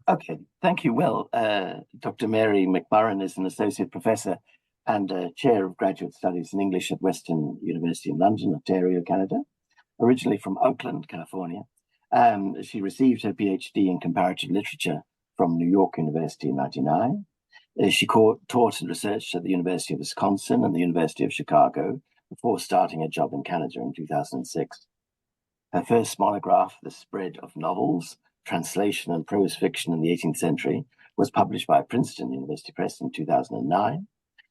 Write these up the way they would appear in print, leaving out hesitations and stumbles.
Okay, thank you. Well, Dr. Mary McMurran is an associate professor and chair of graduate studies in English at Western University in London, Ontario, Canada, originally from Oakland, California. She received her PhD in comparative literature from New York University in 1999. She taught and researched at the University of Wisconsin and the University of Chicago before starting a job in Canada in 2006. Her first monograph, The Spread of Novels, Translation and Prose Fiction in the 18th Century, was published by Princeton University Press in 2009.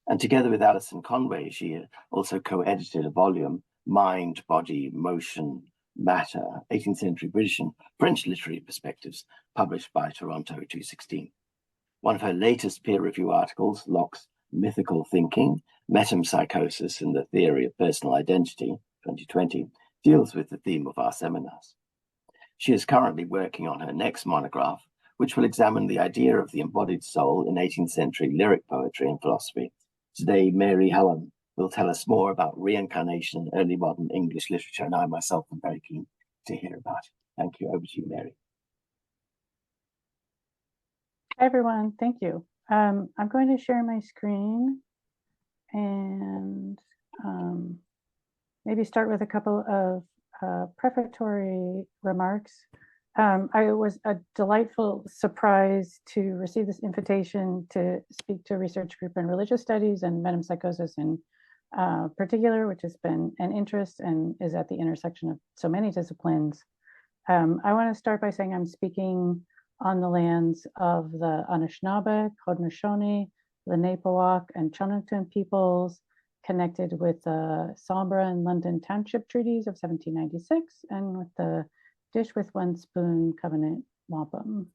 And together with Alison Conway, she also co-edited a volume, Mind, Body, Motion, Matter, 18th Century British and French Literary Perspectives, published by Toronto 2016. One of her latest peer review articles, Locke's Mythical Thinking, Metempsychosis and the Theory of Personal Identity, 2020, deals with the theme of our seminars. She is currently working on her next monograph, which will examine the idea of the embodied soul in 18th century lyric poetry and philosophy. Today, Mary Helen will tell us more about reincarnation in early modern English literature, and I myself am very keen to hear about it. Thank you. Over to you, Mary. Hi, everyone. Thank you. I'm going to share my screen and maybe start with a couple of prefatory remarks. I was a delightful surprise to receive this invitation to speak to a research group in religious studies and metempsychosis in particular, which has been an interest and is at the intersection of so many disciplines. I want to start by saying I'm speaking on the lands of the Anishinaabe, Haudenosaunee, Lenape-Awak, and Chunungtun peoples, connected with the Sombra and London Township Treaties of 1796 and with the Dish with One Spoon Covenant Wampum.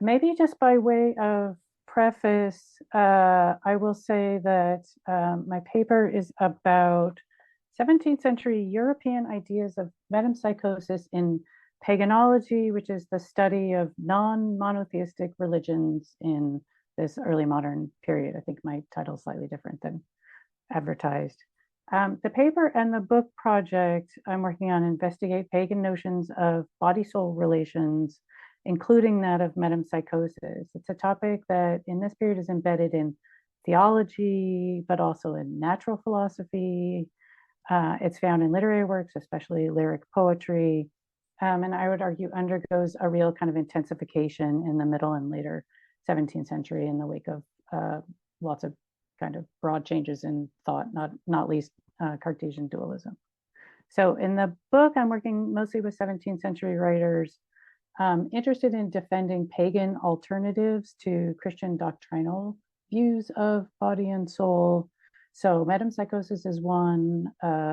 Maybe just by way of preface, I will say that my paper is about 17th century European ideas of metempsychosis in paganism, which is the study of non-monotheistic religions in this early modern period. I think my title is slightly different than advertised. The paper and the book project I'm working on investigate pagan notions of body-soul relations, including that of metempsychosis. It's a topic that in this period is embedded in theology, but also in natural philosophy. It's found in literary works, especially lyric poetry, and I would argue undergoes a real kind of intensification in the middle and later 17th century in the wake of lots of kind of broad changes in thought, not least Cartesian dualism. So in the book, I'm working mostly with 17th century writers interested in defending pagan alternatives to Christian doctrinal views of body and soul. So metempsychosis is one.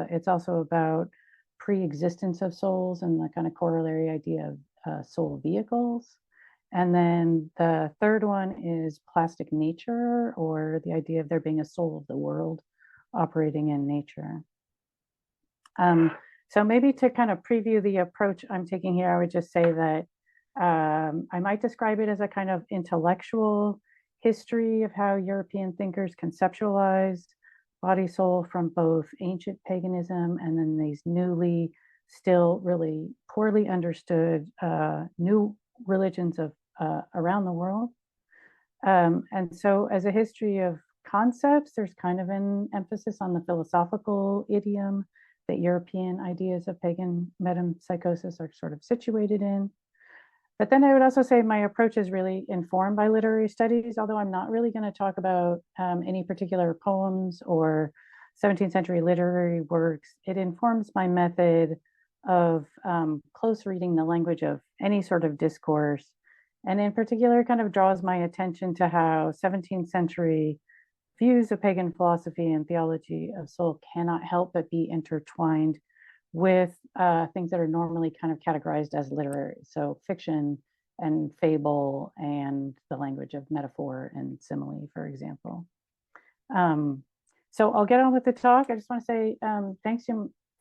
It's also about pre-existence of souls and the kind of corollary idea of soul vehicles. And then the third one is plastic nature, or the idea of there being a soul of the world operating in nature. So maybe to kind of preview the approach I'm taking here, I would just say that I might describe it as a kind of intellectual history of how European thinkers conceptualized body soul from both ancient paganism and then these newly, still really poorly understood new religions of around the world. And so as a history of concepts, there's kind of an emphasis on the philosophical idiom that European ideas of pagan metempsychosis are sort of situated in. But then I would also say my approach is really informed by literary studies, although I'm not really going to talk about any particular poems or 17th century literary works. It informs my method of close reading the language of any sort of discourse, and in particular kind of draws my attention to how 17th century views of pagan philosophy and theology of soul cannot help but be intertwined with things that are normally kind of categorized as literary. So fiction and fable and the language of metaphor and simile, for example. So I'll get on with the talk. I just want to say thanks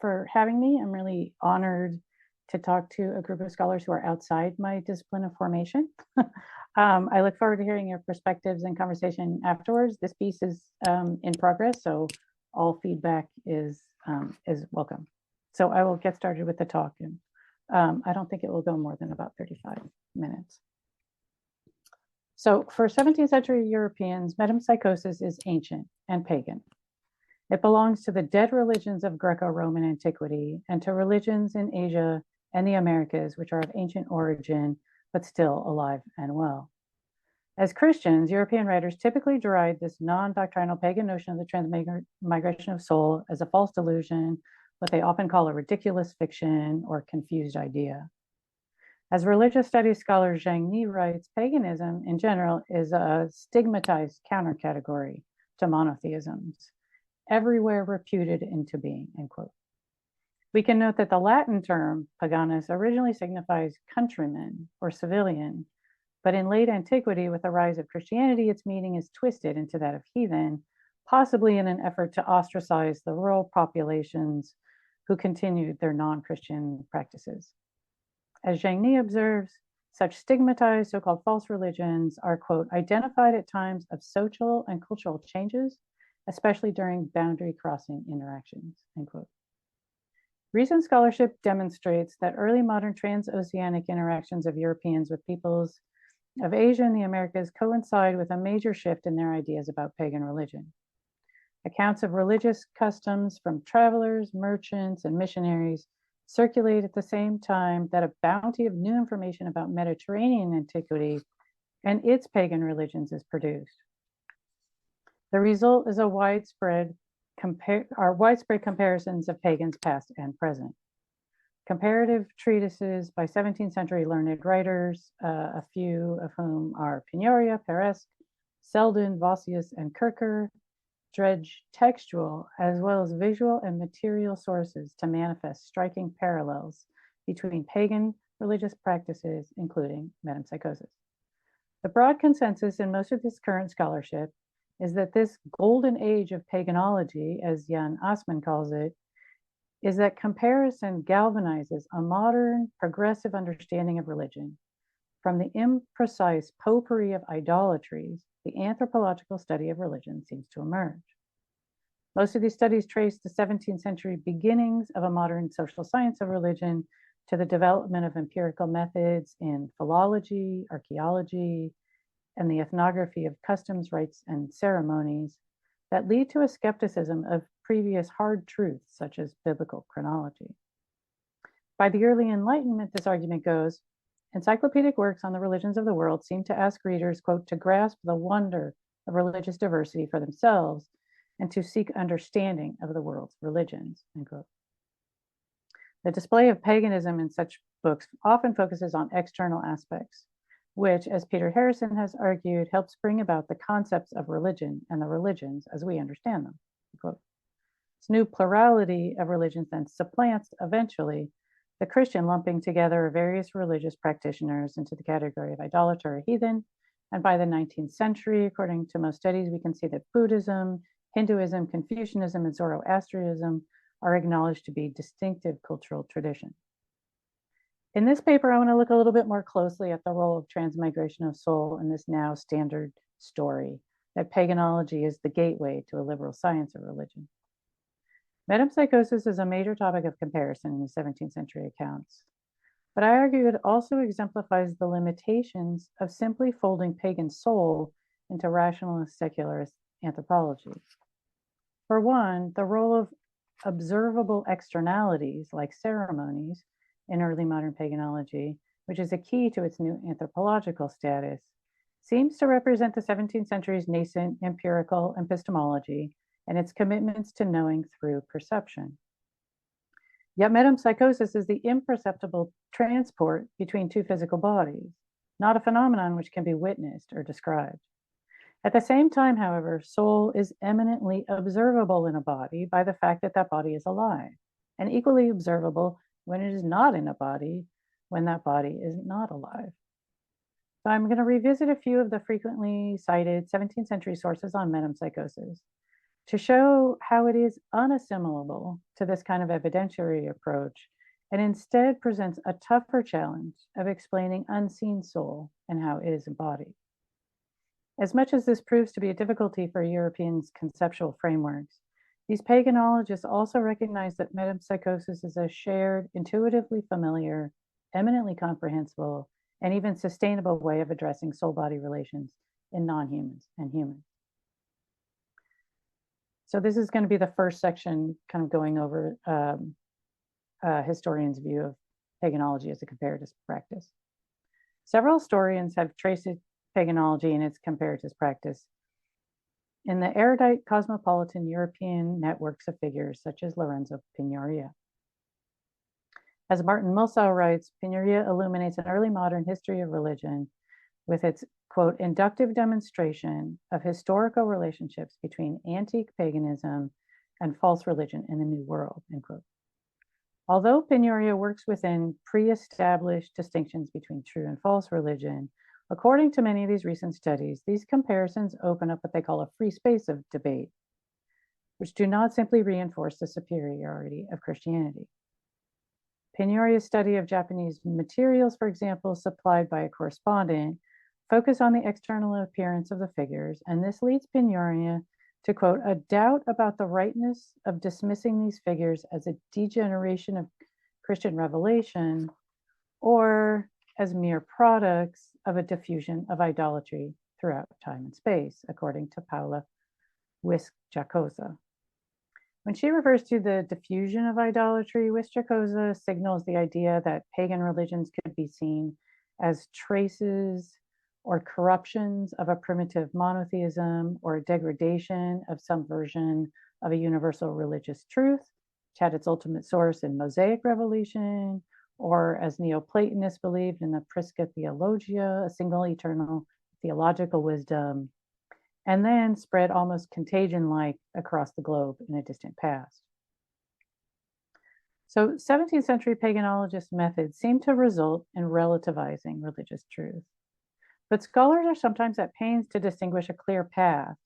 for having me. I'm really honored to talk to a group of scholars who are outside my discipline of formation. I look forward to hearing your perspectives and conversation afterwards. This piece is in progress, so all feedback is welcome. So I will get started with the talk and I don't think it will go more than about 35 minutes. So for 17th century Europeans, metempsychosis is ancient and pagan. It belongs to the dead religions of Greco-Roman antiquity and to religions in Asia and the Americas, which are of ancient origin, but still alive and well. As Christians, European writers typically deride this non-doctrinal pagan notion of the transmigration of soul as a false delusion, what they often call a ridiculous fiction or confused idea. As religious studies scholar Zhang Ni writes, paganism in general is a stigmatized countercategory to monotheisms, everywhere reputed into being, end quote. We can note that the Latin term paganus originally signifies countryman or civilian, but in late antiquity, with the rise of Christianity, its meaning is twisted into that of heathen, possibly in an effort to ostracize the rural populations who continued their non-Christian practices. As Zhang Ni observes, such stigmatized so-called false religions are, quote, identified at times of social and cultural changes, especially during boundary crossing interactions, end quote. Recent scholarship demonstrates that early modern transoceanic interactions of Europeans with peoples of Asia and the Americas coincide with a major shift in their ideas about pagan religion. Accounts of religious customs from travelers, merchants, and missionaries circulate at the same time that a bounty of new information about Mediterranean antiquity and its pagan religions is produced. The result is widespread comparisons of pagans past and present. Comparative treatises by 17th century learned writers, a few of whom are Pignoria, Peresque, Selden, Vossius, and Kircher, dredge textual as well as visual and material sources to manifest striking parallels between pagan religious practices, including metempsychosis. The broad consensus in most of this current scholarship is that this golden age of paganology, as Jan Assmann calls it, is that comparison galvanizes a modern, progressive understanding of religion. From the imprecise potpourri of idolatries, the anthropological study of religion seems to emerge. Most of these studies trace the 17th century beginnings of a modern social science of religion to the development of empirical methods in philology, archaeology, and the ethnography of customs, rites, and ceremonies that lead to a skepticism of previous hard truths, such as biblical chronology. By the early Enlightenment, this argument goes, encyclopedic works on the religions of the world seem to ask readers, quote, to grasp the wonder of religious diversity for themselves and to seek understanding of the world's religions, end quote. The display of paganism in such books often focuses on external aspects, which, as Peter Harrison has argued, helps bring about the concepts of religion and the religions as we understand them, end quote. This new plurality of religions then supplants, eventually, the Christian lumping together of various religious practitioners into the category of idolater or heathen. And by the 19th century, according to most studies, we can see that Buddhism, Hinduism, Confucianism, and Zoroastrianism are acknowledged to be distinctive cultural traditions. In this paper, I want to look a little bit more closely at the role of transmigration of soul in this now standard story, that paganology is the gateway to a liberal science of religion. Metempsychosis is a major topic of comparison in the 17th century accounts, but I argue it also exemplifies the limitations of simply folding pagan soul into rationalist secularist anthropology. For one, the role of observable externalities like ceremonies in early modern paganology, which is a key to its new anthropological status, seems to represent the 17th century's nascent empirical epistemology and its commitments to knowing through perception. Yet metempsychosis is the imperceptible transport between two physical bodies, not a phenomenon which can be witnessed or described. At the same time, however, soul is eminently observable in a body by the fact that that body is alive, and equally observable when it is not in a body, when that body is not alive. So I'm going to revisit a few of the frequently cited 17th century sources on metempsychosis to show how it is unassimilable to this kind of evidentiary approach and instead presents a tougher challenge of explaining unseen soul and how it is embodied. As much as this proves to be a difficulty for Europeans' conceptual frameworks, These paganisologists also recognize that metempsychosis is a shared, intuitively familiar, eminently comprehensible, and even sustainable way of addressing soul-body relations in non-humans and humans. So this is going to be the first section, kind of going over historians' view of paganisology as a comparative practice. Several historians have traced paganisology in its comparative practice in the erudite cosmopolitan European networks of figures such as Lorenzo Pignoria. As Martin Mulsau writes, Pignoria illuminates an early modern history of religion with its, quote, inductive demonstration of historical relationships between antique paganism and false religion in the New World, end quote. Although Pignoria works within pre-established distinctions between true and false religion, according to many of these recent studies, these comparisons open up what they call a free space of debate, which do not simply reinforce the superiority of Christianity. Pignoria's study of Japanese materials, for example, supplied by a correspondent, focus on the external appearance of the figures, and this leads Pignoria to, quote, a doubt about the rightness of dismissing these figures as a degeneration of Christian revelation or as mere products of a diffusion of idolatry throughout time and space, according to Paula Wisk-Jacosa. When she refers to the diffusion of idolatry, Wisk-Jacosa signals the idea that pagan religions could be seen as traces or corruptions of a primitive monotheism or a degradation of some version of a universal religious truth, which had its ultimate source in Mosaic revelation, or as Neoplatonists believed in the Prisca Theologia, a single eternal theological wisdom, and then spread almost contagion-like across the globe in a distant past. So 17th century paganism methods seem to result in relativizing religious truth. But scholars are sometimes at pains to distinguish a clear path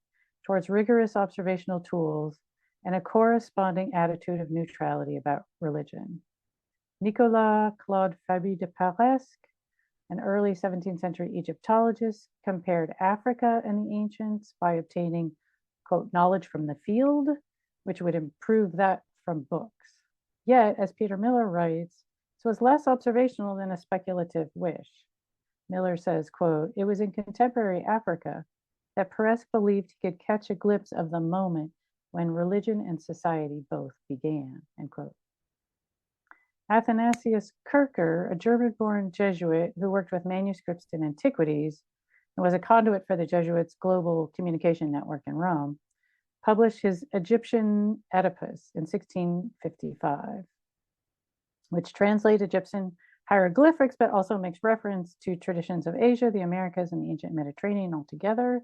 towards rigorous observational tools and a corresponding attitude of neutrality about religion. Nicolas Claude Fabi de Paresque, an early 17th century Egyptologist, compared Africa and the ancients by obtaining, quote, knowledge from the field, which would improve that from books. Yet, as Peter Miller writes, this was less observational than a speculative wish. Miller says, quote, it was in contemporary Africa that Paresque believed he could catch a glimpse of the moment when religion and society both began, end quote. Athanasius Kircher, a German-born Jesuit who worked with manuscripts in antiquities and was a conduit for the Jesuits' global communication network in Rome, published his Egyptian Oedipus in 1655, which translates Egyptian hieroglyphics, but also makes reference to traditions of Asia, the Americas, and the ancient Mediterranean altogether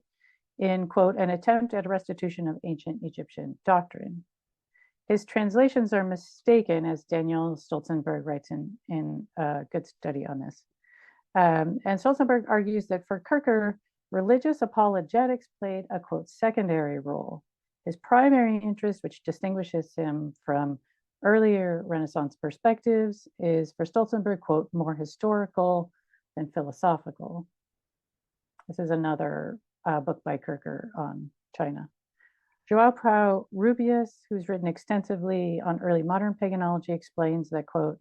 in, quote, an attempt at a restitution of ancient Egyptian doctrine. His translations are mistaken, as Daniel Stolzenberg writes in a good study on this. And Stolzenberg argues that for Kircher, religious apologetics played a, quote, secondary role. His primary interest, which distinguishes him from earlier Renaissance perspectives, is for Stolzenberg, quote, more historical than philosophical. This is another book by Kircher on China. João Prau Rubius, who's written extensively on early modern paganism, explains that, quote,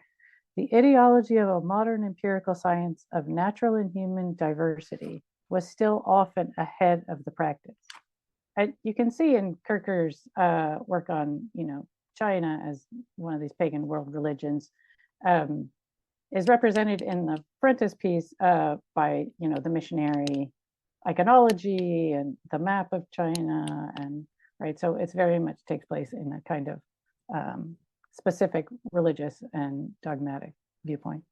the ideology of a modern empirical science of natural and human diversity was still often ahead of the practice. You can see in Kircher's work on, China as one of these pagan world religions, is represented in the frontispiece by, the missionary iconology and the map of China, and right. So it's very much takes place in a kind of specific religious and dogmatic viewpoint.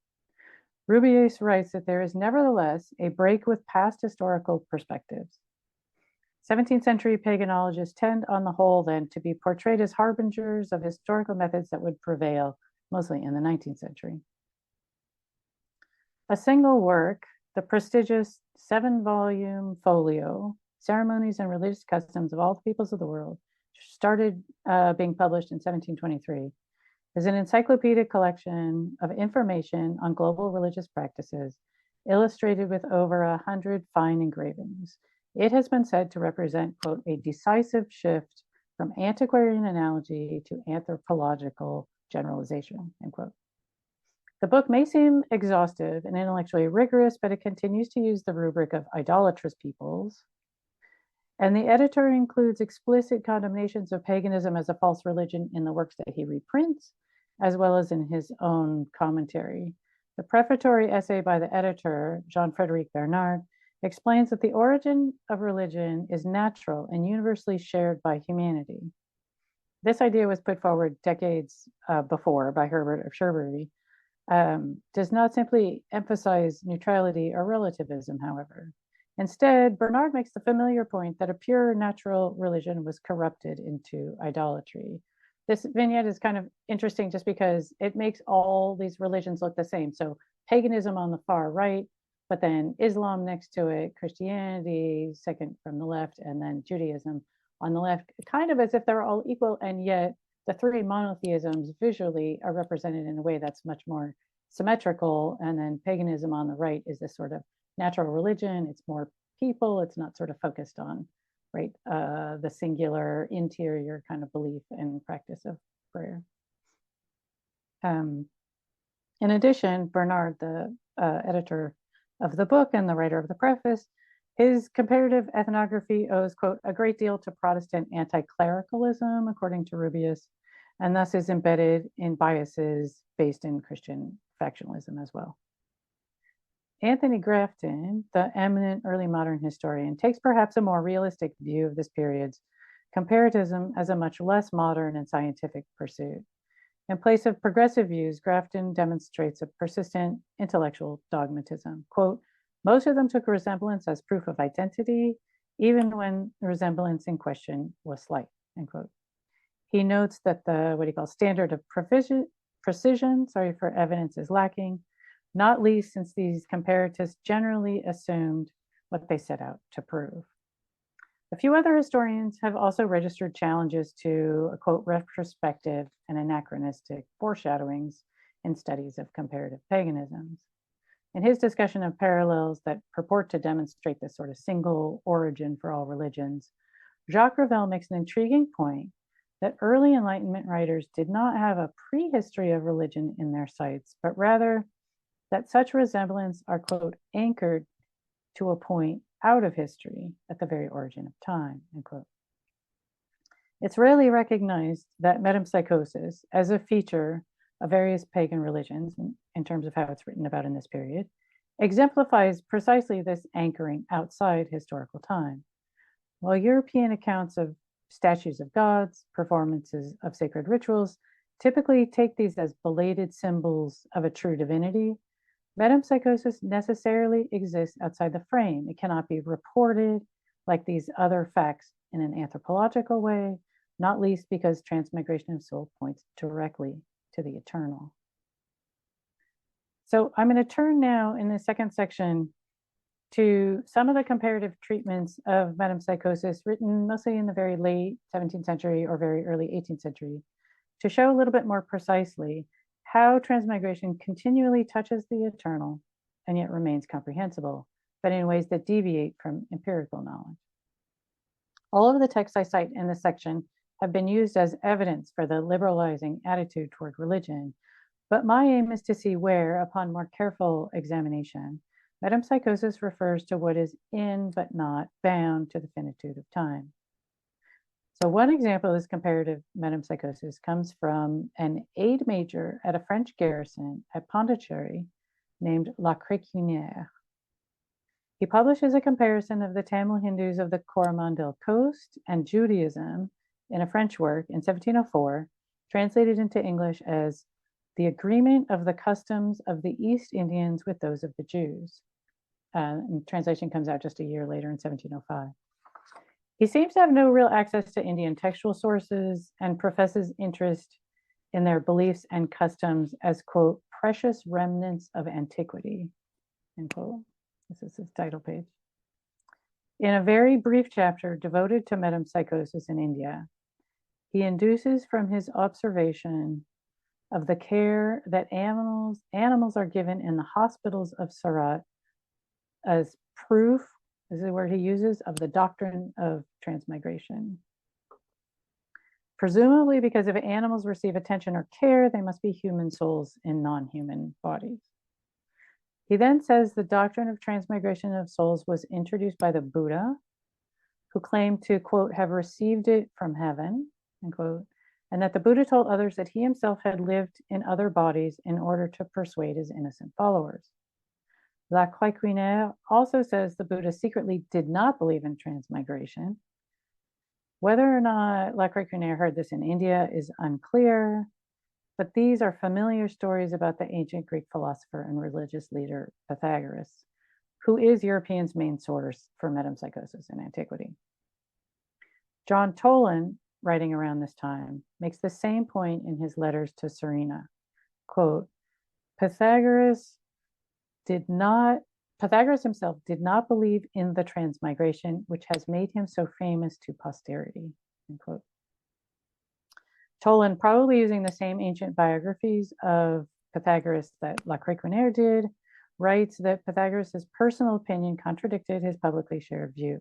Rubius writes that there is nevertheless a break with past historical perspectives. 17th century paganisologists tend, on the whole, then, to be portrayed as harbingers of historical methods that would prevail mostly in the 19th century. A single work, the prestigious 7-volume folio, Ceremonies and Religious Customs of All the Peoples of the World, started being published in 1723, is an encyclopedic collection of information on global religious practices, illustrated with over 100 fine engravings. It has been said to represent, quote, a decisive shift from antiquarian analogy to anthropological generalization, end quote. The book may seem exhaustive and intellectually rigorous, but it continues to use the rubric of idolatrous peoples. And the editor includes explicit condemnations of paganism as a false religion in the works that he reprints, as well as in his own commentary. The prefatory essay by the editor, Jean-Frédéric Bernard, explains that the origin of religion is natural and universally shared by humanity. This idea was put forward decades before by Herbert of Cherbury, does not simply emphasize neutrality or relativism, however. Instead, Bernard makes the familiar point that a pure natural religion was corrupted into idolatry. This vignette is kind of interesting just because it makes all these religions look the same. So paganism on the far right, but then Islam next to it, Christianity second from the left, and then Judaism on the left, kind of as if they're all equal, and yet the three monotheisms visually are represented in a way that's much more symmetrical. And then paganism on the right is this sort of natural religion. It's more people. It's not sort of focused on, right, the singular interior kind of belief and practice of prayer. In addition, Bernard, the editor of the book and the writer of the preface, his comparative ethnography owes, quote, a great deal to Protestant anti-clericalism, according to Rubius, and thus is embedded in biases based in Christian factionalism as well. Anthony Grafton, the eminent early modern historian, takes perhaps a more realistic view of this period's comparatism as a much less modern and scientific pursuit. In place of progressive views, Grafton demonstrates a persistent intellectual dogmatism. Quote, most of them took resemblance as proof of identity, even when the resemblance in question was slight, end quote. He notes that the, what he calls standard of precision for evidence is lacking, not least since these comparatists generally assumed what they set out to prove. A few other historians have also registered challenges to, a quote, retrospective and anachronistic foreshadowings in studies of comparative paganisms. In his discussion of parallels that purport to demonstrate this sort of single origin for all religions, Jacques Ravel makes an intriguing point that early Enlightenment writers did not have a prehistory of religion in their sights, but rather that such resemblance are, quote, anchored to a point out of history at the very origin of time, end quote. It's rarely recognized that metempsychosis as a feature of various pagan religions, in terms of how it's written about in this period, exemplifies precisely this anchoring outside historical time. While European accounts of statues of gods, performances of sacred rituals, typically take these as belated symbols of a true divinity, metempsychosis necessarily exists outside the frame. It cannot be reported like these other facts in an anthropological way, not least because transmigration of soul points directly to the eternal. So I'm going to turn now in the second section to some of the comparative treatments of metempsychosis written mostly in the very late 17th century or very early 18th century to show a little bit more precisely how transmigration continually touches the eternal and yet remains comprehensible, but in ways that deviate from empirical knowledge. All of the texts I cite in this section have been used as evidence for the liberalizing attitude toward religion, but my aim is to see where, upon more careful examination, metempsychosis refers to what is in but not bound to the finitude of time. So one example of this comparative metempsychosis comes from an aide major at a French garrison at Pondicherry named La Créquinière. He publishes a comparison of the Tamil Hindus of the Coromandel Coast and Judaism in a French work in 1704, translated into English as The Agreement of the Customs of the East Indians with Those of the Jews. And translation comes out just a year later in 1705. He seems to have no real access to Indian textual sources and professes interest in their beliefs and customs as, quote, precious remnants of antiquity, end quote. This is his title page. In a very brief chapter devoted to metempsychosis in India, he induces from his observation of the care that animals are given in the hospitals of Surat as proof, this is where he uses, of the doctrine of transmigration. Presumably because if animals receive attention or care, they must be human souls in non-human bodies. He then says the doctrine of transmigration of souls was introduced by the Buddha, who claimed to, quote, have received it from heaven, unquote, and that the Buddha told others that he himself had lived in other bodies in order to persuade his innocent followers. Lacroix-Quinaire also says the Buddha secretly did not believe in transmigration. Whether or not Lacroix-Quinaire heard this in India is unclear, but these are familiar stories about the ancient Greek philosopher and religious leader Pythagoras, who is Europeans' main source for metempsychosis in antiquity. John Toland, writing around this time, makes the same point in his letters to Serena. Quote, Pythagoras himself did not believe in the transmigration, which has made him so famous to posterity. End quote. Toland, probably using the same ancient biographies of Pythagoras that Lacroix-Quinaire did, writes that Pythagoras' personal opinion contradicted his publicly shared view.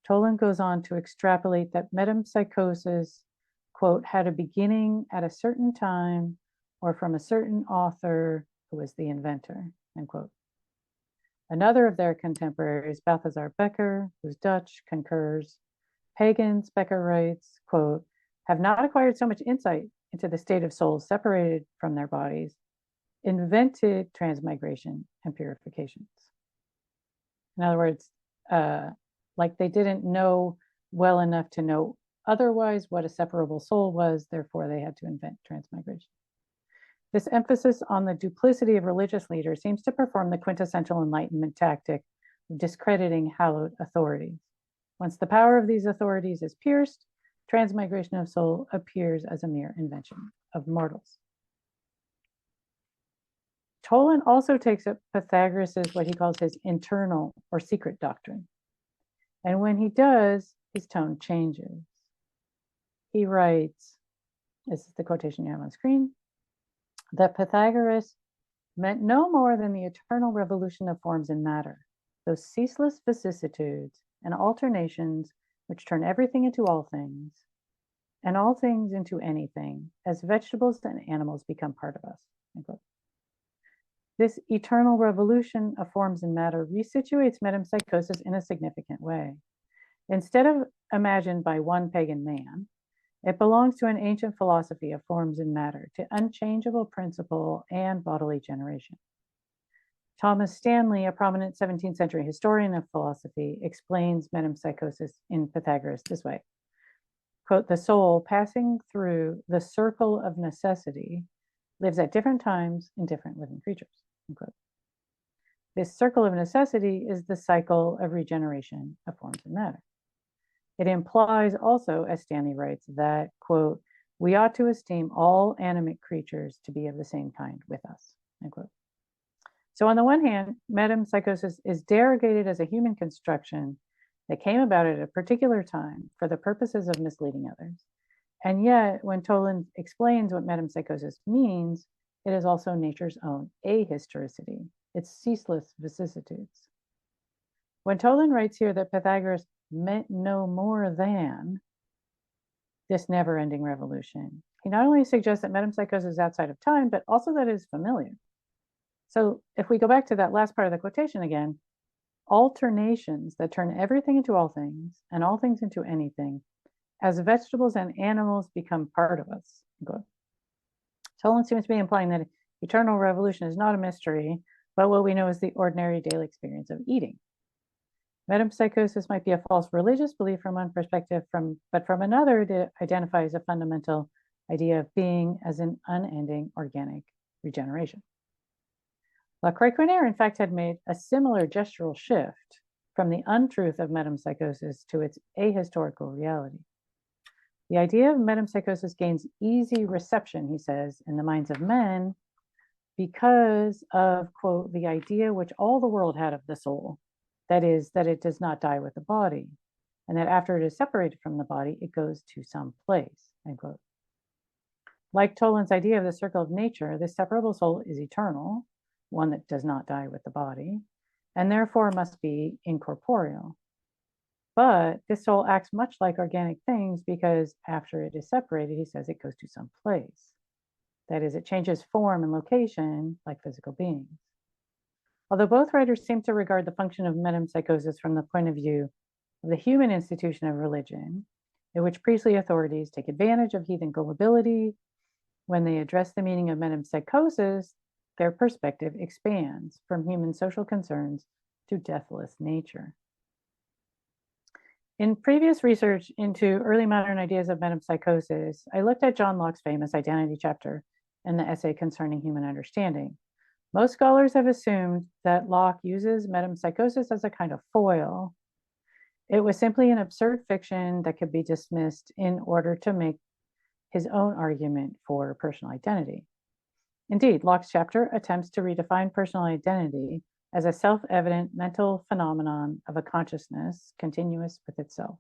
Toland goes on to extrapolate that metempsychosis, quote, had a beginning at a certain time or from a certain author who was the inventor, end quote. Another of their contemporaries, Balthasar Becker, who's Dutch, concurs. Pagans, Becker writes, quote, have not acquired so much insight into the state of souls separated from their bodies, invented transmigration and purifications. In other words, like they didn't know well enough to know otherwise what a separable soul was, therefore they had to invent transmigration. This emphasis on the duplicity of religious leaders seems to perform the quintessential Enlightenment tactic of discrediting hallowed authorities. Once the power of these authorities is pierced, transmigration of soul appears as a mere invention of mortals. Toland also takes up Pythagoras' what he calls his internal or secret doctrine. And when he does, his tone changes. He writes, this is the quotation you have on screen, that Pythagoras meant no more than the eternal revolution of forms in matter, those ceaseless vicissitudes and alternations which turn everything into all things, and all things into anything, as vegetables and animals become part of us. This eternal revolution of forms and matter resituates metempsychosis in a significant way. Instead of imagined by one pagan man, it belongs to an ancient philosophy of forms and matter, to unchangeable principle and bodily generation. Thomas Stanley, a prominent 17th century historian of philosophy, explains metempsychosis in Pythagoras this way. Quote, the soul passing through the circle of necessity lives at different times in different living creatures. Unquote. This circle of necessity is the cycle of regeneration of forms and matter. It implies also, as Stanley writes, that, quote, we ought to esteem all animate creatures to be of the same kind with us, end quote. So on the one hand, metempsychosis is derogated as a human construction that came about at a particular time for the purposes of misleading others. And yet, when Toland explains what metempsychosis means, it is also nature's own ahistoricity, its ceaseless vicissitudes. When Toland writes here that Pythagoras meant no more than this never-ending revolution, he not only suggests that metempsychosis is outside of time, but also that it is familiar. So if we go back to that last part of the quotation again, alternations that turn everything into all things and all things into anything, as vegetables and animals become part of us. Good. Toland seems to be implying that eternal revolution is not a mystery, but what we know is the ordinary daily experience of eating. Metempsychosis might be a false religious belief from one perspective, but from another, it identifies a fundamental idea of being as an unending organic regeneration. Lacroix-Quinaire, in fact, had made a similar gestural shift from the untruth of metempsychosis to its ahistorical reality. The idea of metempsychosis gains easy reception, he says, in the minds of men because of, quote, the idea which all the world had of the soul, that is, that it does not die with the body, and that after it is separated from the body, it goes to some place, end quote. Like Toland's idea of the circle of nature, this separable soul is eternal, one that does not die with the body, and therefore must be incorporeal. But this soul acts much like organic things because after it is separated, he says it goes to some place. That is, it changes form and location like physical beings. Although both writers seem to regard the function of metempsychosis from the point of view of the human institution of religion, in which priestly authorities take advantage of heathen gullibility, when they address the meaning of metempsychosis, their perspective expands from human social concerns to deathless nature. In previous research into early modern ideas of metempsychosis, I looked at John Locke's famous identity chapter in the essay concerning human understanding. Most scholars have assumed that Locke uses metempsychosis as a kind of foil. It was simply an absurd fiction that could be dismissed in order to make his own argument for personal identity. Indeed, Locke's chapter attempts to redefine personal identity as a self-evident mental phenomenon of a consciousness continuous with itself.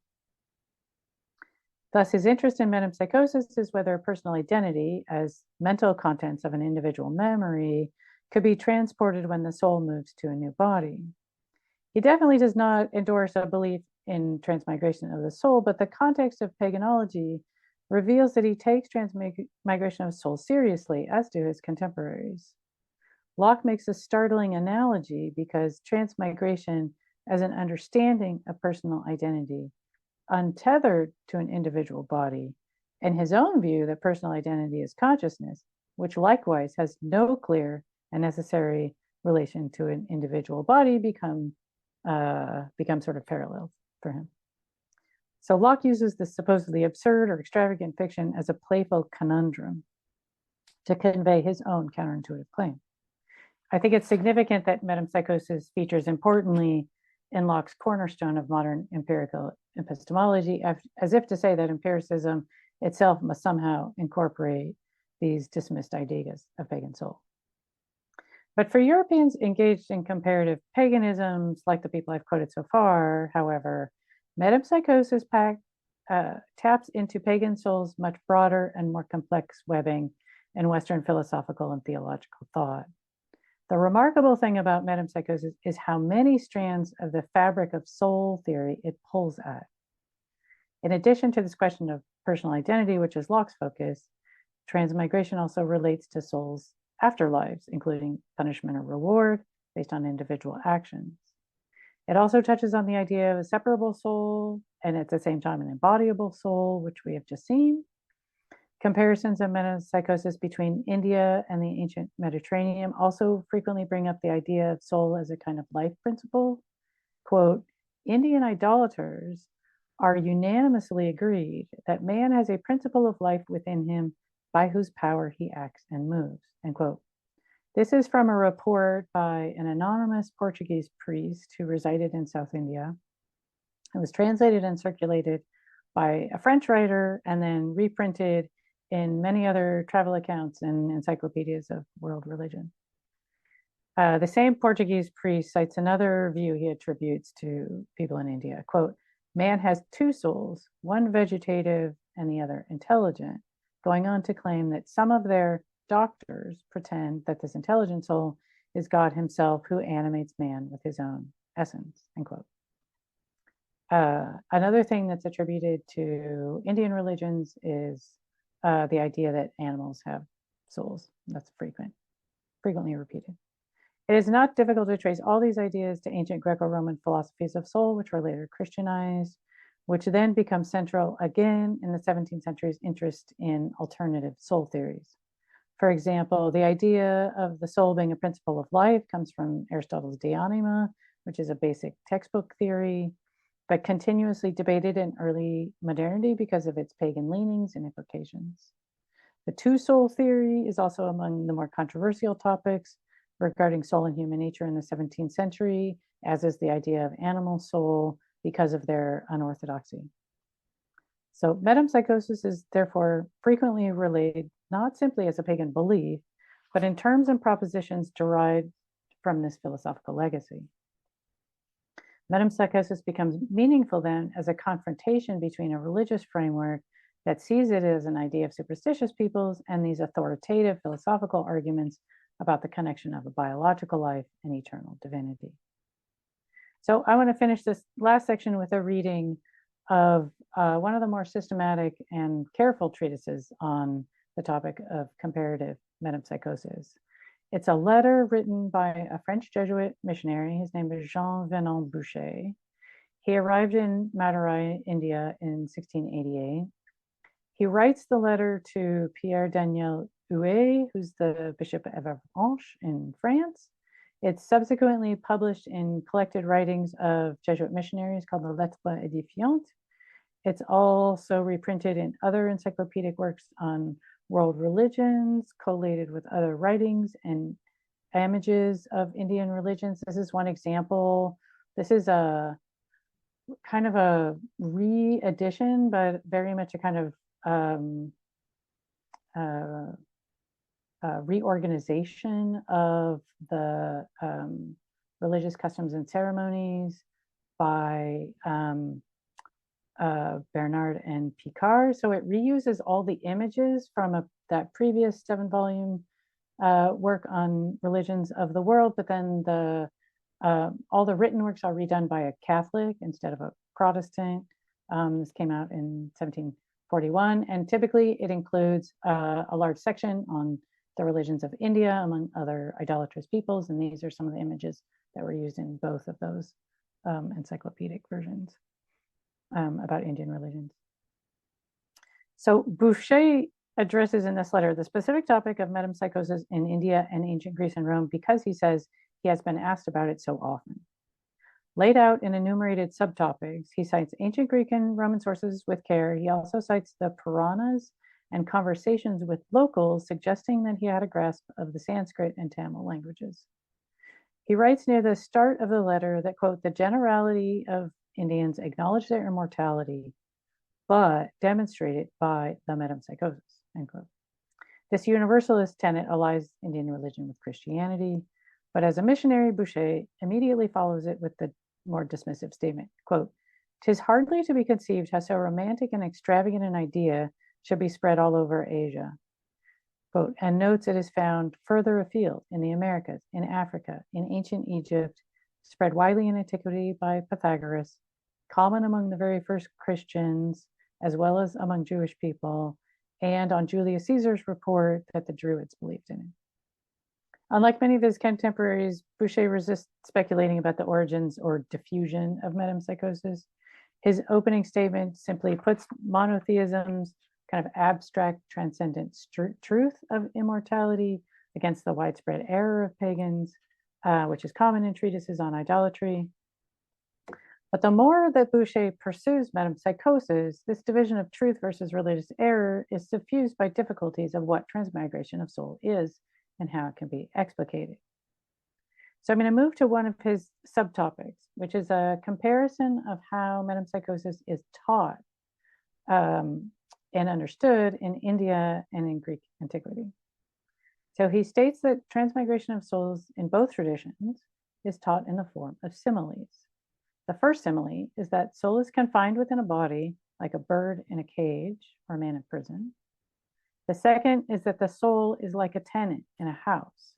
Thus, his interest in metempsychosis is whether personal identity, as mental contents of an individual memory, could be transported when the soul moves to a new body. He definitely does not endorse a belief in transmigration of the soul, but the context of paganism reveals that he takes transmigration of soul seriously, as do his contemporaries. Locke makes a startling analogy because transmigration as an understanding of personal identity, untethered to an individual body, and his own view that personal identity is consciousness, which likewise has no clear and necessary relation to an individual body, become sort of parallels for him. So Locke uses this supposedly absurd or extravagant fiction as a playful conundrum to convey his own counterintuitive claim. I think it's significant that metempsychosis features importantly in Locke's cornerstone of modern empirical epistemology, as if to say that empiricism itself must somehow incorporate these dismissed ideas of pagan soul. But for Europeans engaged in comparative paganisms, like the people I've quoted so far, however, metempsychosis taps into pagan soul's much broader and more complex webbing in Western philosophical and theological thought. The remarkable thing about metempsychosis is how many strands of the fabric of soul theory it pulls at. In addition to this question of personal identity, which is Locke's focus, transmigration also relates to soul's afterlives, including punishment or reward based on individual actions. It also touches on the idea of a separable soul and at the same time an embodiable soul, which we have just seen. Comparisons of metempsychosis between India and the ancient Mediterranean also frequently bring up the idea of soul as a kind of life principle. Quote, Indian idolaters are unanimously agreed that man has a principle of life within him by whose power he acts and moves, end quote. This is from a report by an anonymous Portuguese priest who resided in South India. It was translated and circulated by a French writer and then reprinted in many other travel accounts and encyclopedias of world religion. The same Portuguese priest cites another view he attributes to people in India. Quote, man has two souls, one vegetative and the other intelligent, going on to claim that some of their doctors pretend that this intelligent soul is God himself who animates man with his own essence, end quote. Another thing that's attributed to Indian religions is the idea that animals have souls. That's frequently repeated. It is not difficult to trace all these ideas to ancient Greco-Roman philosophies of soul, which were later Christianized, which then become central again in the 17th century's interest in alternative soul theories. For example, the idea of the soul being a principle of life comes from Aristotle's De Anima, which is a basic textbook theory, but continuously debated in early modernity because of its pagan leanings and implications. The two-soul theory is also among the more controversial topics regarding soul and human nature in the 17th century, as is the idea of animal soul because of their unorthodoxy. So metempsychosis is therefore frequently relayed not simply as a pagan belief, but in terms and propositions derived from this philosophical legacy. Metempsychosis becomes meaningful then as a confrontation between a religious framework that sees it as an idea of superstitious peoples and these authoritative philosophical arguments about the connection of a biological life and eternal divinity. So I want to finish this last section with a reading of one of the more systematic and careful treatises on the topic of comparative metempsychosis. It's a letter written by a French Jesuit missionary. His name is Jean Venant Boucher. He arrived in Madurai, India in 1688. He writes the letter to Pierre Daniel Huet, who's the Bishop of Avranches in France. It's subsequently published in collected writings of Jesuit missionaries called the Lettres Édifiantes. It's also reprinted in other encyclopedic works on world religions, collated with other writings and images of Indian religions. This is one example. This is a kind of a re-edition, but very much a kind of reorganization of the religious customs and ceremonies by Bernard and Picard. So it reuses all the images from that previous 7-volume work on religions of the world, but then all the written works are redone by a Catholic instead of a Protestant. This came out in 1741, and typically it includes a large section on the religions of India, among other idolatrous peoples, and these are some of the images that were used in both of those encyclopedic versions about Indian religions. So Boucher addresses in this letter the specific topic of metempsychosis in India and ancient Greece and Rome because he says he has been asked about it so often. Laid out in enumerated subtopics, he cites ancient Greek and Roman sources with care. He also cites the Puranas and conversations with locals, suggesting that he had a grasp of the Sanskrit and Tamil languages. He writes near the start of the letter that, quote, the generality of Indians acknowledge their immortality, but demonstrate it by the metempsychosis, end quote. This universalist tenet allies Indian religion with Christianity, but as a missionary, Boucher immediately follows it with the more dismissive statement, quote, "'Tis hardly to be conceived how so romantic and extravagant an idea should be spread all over Asia." Quote, and notes it is found further afield in the Americas, in Africa, in ancient Egypt, spread widely in antiquity by Pythagoras, common among the very first Christians, as well as among Jewish people, and on Julius Caesar's report that the Druids believed in it. Unlike many of his contemporaries, Boucher resists speculating about the origins or diffusion of metempsychosis. His opening statement simply puts monotheism's kind of abstract, transcendent truth of immortality against the widespread error of pagans, which is common in treatises on idolatry. But the more that Boucher pursues metempsychosis, this division of truth versus religious error is suffused by difficulties of what transmigration of soul is and how it can be explicated. So I'm going to move to one of his subtopics, which is a comparison of how metempsychosis is taught and understood in India and in Greek antiquity. So he states that transmigration of souls in both traditions is taught in the form of similes. The first simile is that soul is confined within a body like a bird in a cage or a man in prison. The second is that the soul is like a tenant in a house.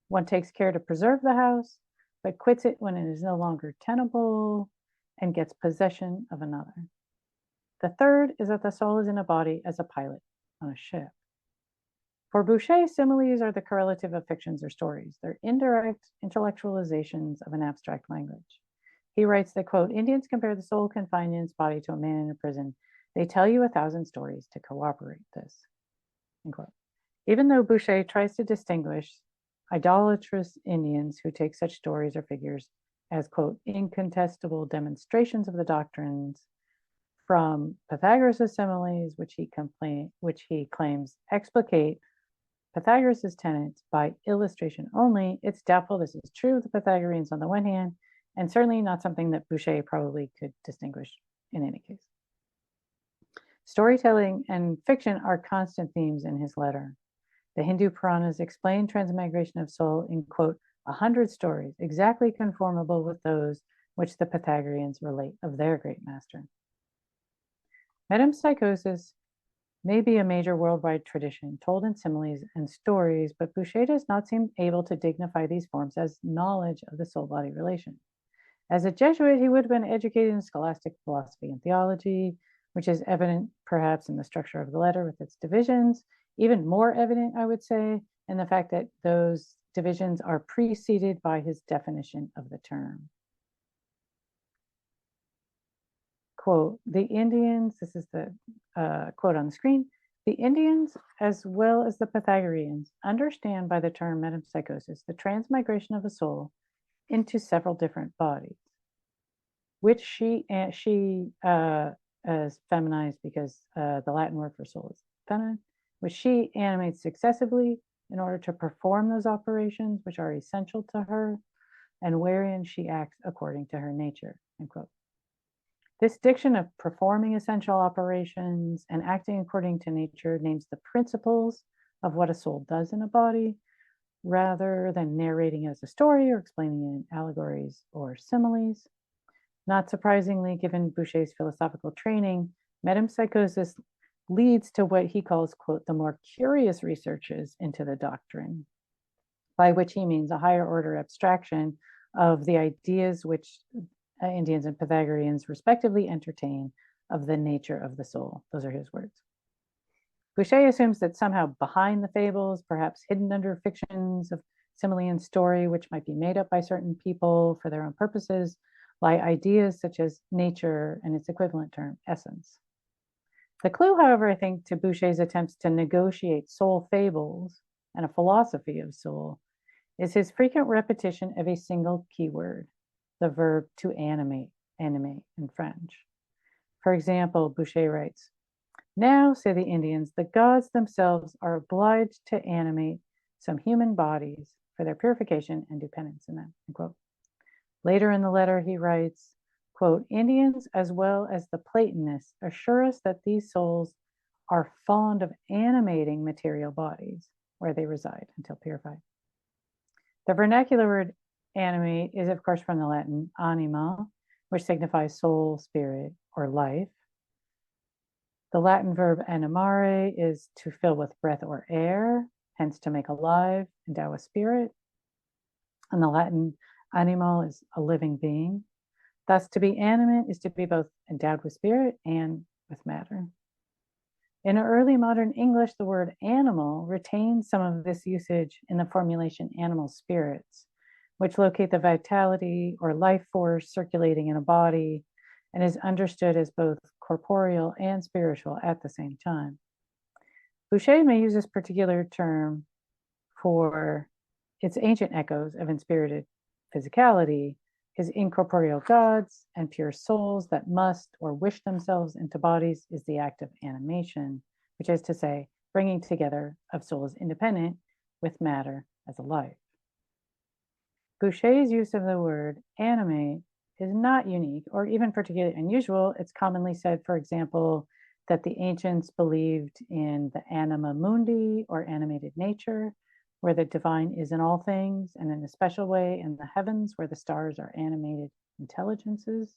One takes care to preserve the house, but quits it when it is no longer tenable and gets possession of another. The third is that the soul is in a body as a pilot on a ship. For Boucher, similes are the correlative of fictions or stories. They're indirect intellectualizations of an abstract language. He writes that, quote, Indians compare the soul confined in its body to a man in a prison. They tell you 1,000 stories to corroborate this, end quote. Even though Boucher tries to distinguish idolatrous Indians who take such stories or figures as, quote, incontestable demonstrations of the doctrines from Pythagoras' similes, which he claims explicate Pythagoras' tenets by illustration only, it's doubtful this is true of the Pythagoreans on the one hand, and certainly not something that Boucher probably could distinguish in any case. Storytelling and fiction are constant themes in his letter. The Hindu Puranas explain transmigration of soul in, quote, 100 stories, exactly conformable with those which the Pythagoreans relate of their great master. Metempsychosis may be a major worldwide tradition told in similes and stories, but Boucher does not seem able to dignify these forms as knowledge of the soul-body relation. As a Jesuit, he would have been educated in scholastic philosophy and theology, which is evident perhaps in the structure of the letter with its divisions, even more evident, I would say, in the fact that those divisions are preceded by his definition of the term. Quote, the Indians, this is the quote on the screen, the Indians, as well as the Pythagoreans, understand by the term metempsychosis the transmigration of a soul into several different bodies, which she is feminized because the Latin word for soul is feminine, which she animates successively in order to perform those operations which are essential to her, and wherein she acts according to her nature, end quote. This diction of performing essential operations and acting according to nature names the principles of what a soul does in a body, rather than narrating it as a story or explaining it in allegories or similes. Not surprisingly, given Boucher's philosophical training, metempsychosis leads to what he calls, quote, the more curious researches into the doctrine, by which he means a higher order abstraction of the ideas which Indians and Pythagoreans respectively entertain of the nature of the soul. Those are his words. Boucher assumes that somehow behind the fables, perhaps hidden under fictions of simile and story, which might be made up by certain people for their own purposes, lie ideas such as nature and its equivalent term, essence. The clue, however, I think, to Boucher's attempts to negotiate soul fables and a philosophy of soul is his frequent repetition of a single keyword, the verb to animate in French. For example, Boucher writes, now, say the Indians, the gods themselves are obliged to animate some human bodies for their purification and do penance in them, end quote. Later in the letter, he writes, quote, Indians as well as the Platonists assure us that these souls are fond of animating material bodies where they reside until purified. The vernacular word animate is, of course, from the Latin anima, which signifies soul, spirit, or life. The Latin verb animare is to fill with breath or air, hence to make alive, endow with spirit. And the Latin animal is a living being. Thus, to be animate is to be both endowed with spirit and with matter. In early modern English, the word animal retains some of this usage in the formulation animal spirits, which locate the vitality or life force circulating in a body and is understood as both corporeal and spiritual at the same time. Boucher may use this particular term for its ancient echoes of inspirited physicality, his incorporeal gods and pure souls that must or wish themselves into bodies is the act of animation, which is to say, bringing together of souls independent with matter as a life. Boucher's use of the word animate is not unique or even particularly unusual. It's commonly said, for example, that the ancients believed in the anima mundi or animated nature, where the divine is in all things, and in a special way in the heavens, where the stars are animated intelligences.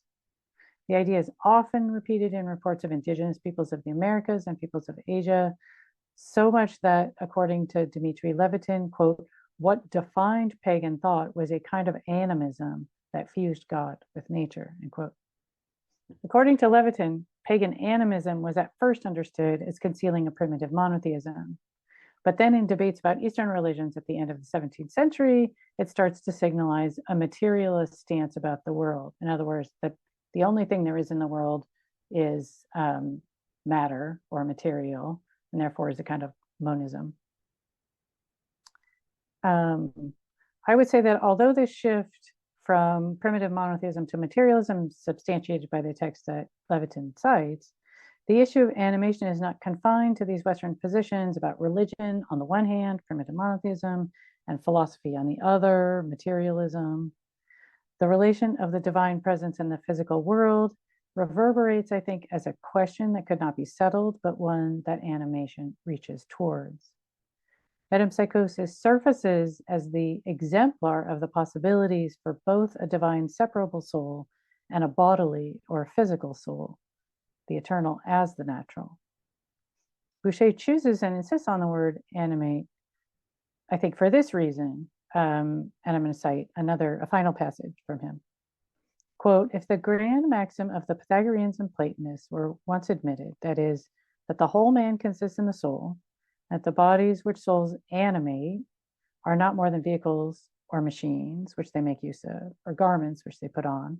The idea is often repeated in reports of indigenous peoples of the Americas and peoples of Asia, so much that, according to Dmitry Levitin, quote, what defined pagan thought was a kind of animism that fused God with nature, end quote. According to Levitin, pagan animism was at first understood as concealing a primitive monotheism. But then in debates about Eastern religions at the end of the 17th century, it starts to signalize a materialist stance about the world. In other words, that the only thing there is in the world is matter or material, and therefore is a kind of monism. I would say that although this shift from primitive monotheism to materialism, substantiated by the text that Levitin cites, the issue of animation is not confined to these Western positions about religion on the one hand, primitive monotheism, and philosophy on the other, materialism. The relation of the divine presence in the physical world reverberates, I think, as a question that could not be settled, but one that animation reaches towards. Metempsychosis surfaces as the exemplar of the possibilities for both a divine separable soul and a bodily or physical soul, the eternal as the natural. Boucher chooses and insists on the word animate, I think, for this reason, and I'm going to cite a final passage from him. quote, if the grand maxim of the Pythagoreans and Platonists were once admitted, that is, that the whole man consists in the soul, that the bodies which souls animate are not more than vehicles or machines which they make use of, or garments which they put on,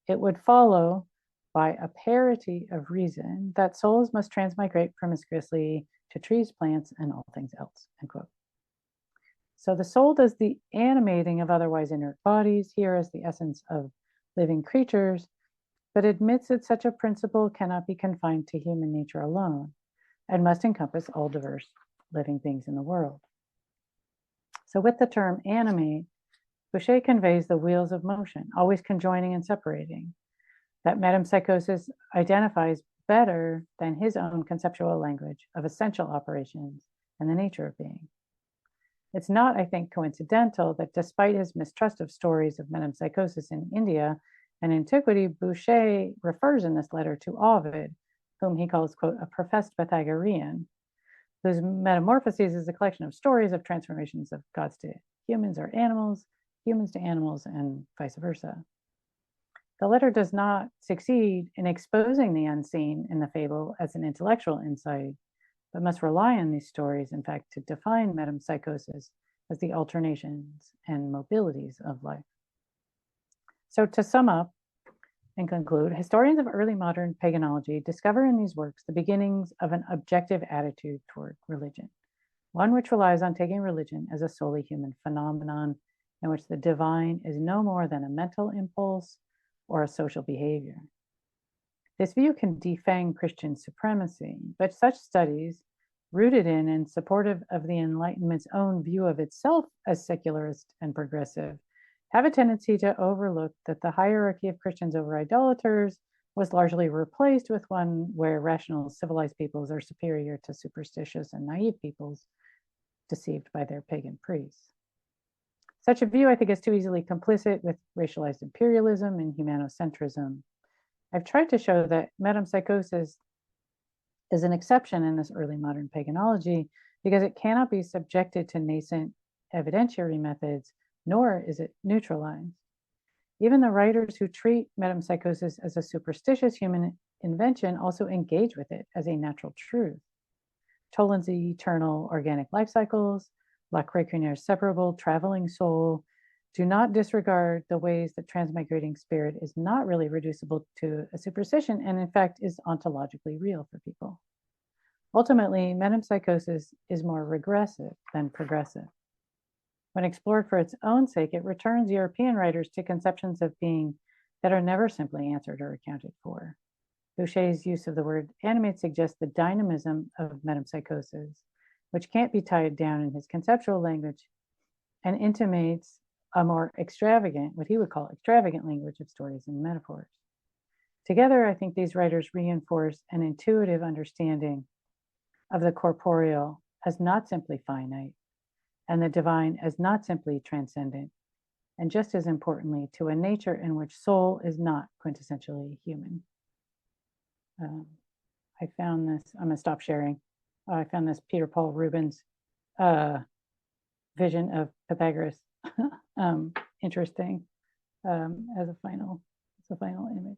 it would follow by a parity of reason that souls must transmigrate promiscuously to trees, plants, and all things else, end quote. So the soul does the animating of otherwise inert bodies here as the essence of living creatures, but admits that such a principle cannot be confined to human nature alone and must encompass all diverse living things in the world. So with the term animate, Boucher conveys the wheels of motion, always conjoining and separating, that metempsychosis identifies better than his own conceptual language of essential operations and the nature of being. It's not, I think, coincidental that despite his mistrust of stories of metempsychosis in India and antiquity, Boucher refers in this letter to Ovid, whom he calls, quote, a professed Pythagorean, whose Metamorphoses is a collection of stories of transformations of gods to humans or animals, humans to animals, and vice versa. The letter does not succeed in exposing the unseen in the fable as an intellectual insight, but must rely on these stories, in fact, to define metempsychosis as the alternations and mobilities of life. So to sum up and conclude, historians of early modern paganism discover in these works the beginnings of an objective attitude toward religion, one which relies on taking religion as a solely human phenomenon in which the divine is no more than a mental impulse or a social behavior. This view can defang Christian supremacy, but such studies, rooted in and supportive of the Enlightenment's own view of itself as secularist and progressive, have a tendency to overlook that the hierarchy of Christians over idolaters was largely replaced with one where rational, civilized peoples are superior to superstitious and naive peoples deceived by their pagan priests. Such a view, I think, is too easily complicit with racialized imperialism and humanocentrism. I've tried to show that metempsychosis is an exception in this early modern paganism because it cannot be subjected to nascent evidentiary methods, nor is it neutralized. Even the writers who treat metempsychosis as a superstitious human invention also engage with it as a natural truth. Toland's eternal organic life cycles, La Crécuneur's separable traveling soul, do not disregard the ways that transmigrating spirit is not really reducible to a superstition and, in fact, is ontologically real for people. Ultimately, metempsychosis is more regressive than progressive. When explored for its own sake, it returns European writers to conceptions of being that are never simply answered or accounted for. Boucher's use of the word animate suggests the dynamism of metempsychosis, which can't be tied down in his conceptual language, and intimates a more extravagant, what he would call extravagant language of stories and metaphors. Together, I think these writers reinforce an intuitive understanding of the corporeal as not simply finite, and the divine as not simply transcendent, and just as importantly, to a nature in which soul is not quintessentially human. I found this, I'm gonna stop sharing. I found this Peter Paul Rubens vision of Pythagoras interesting as a final image.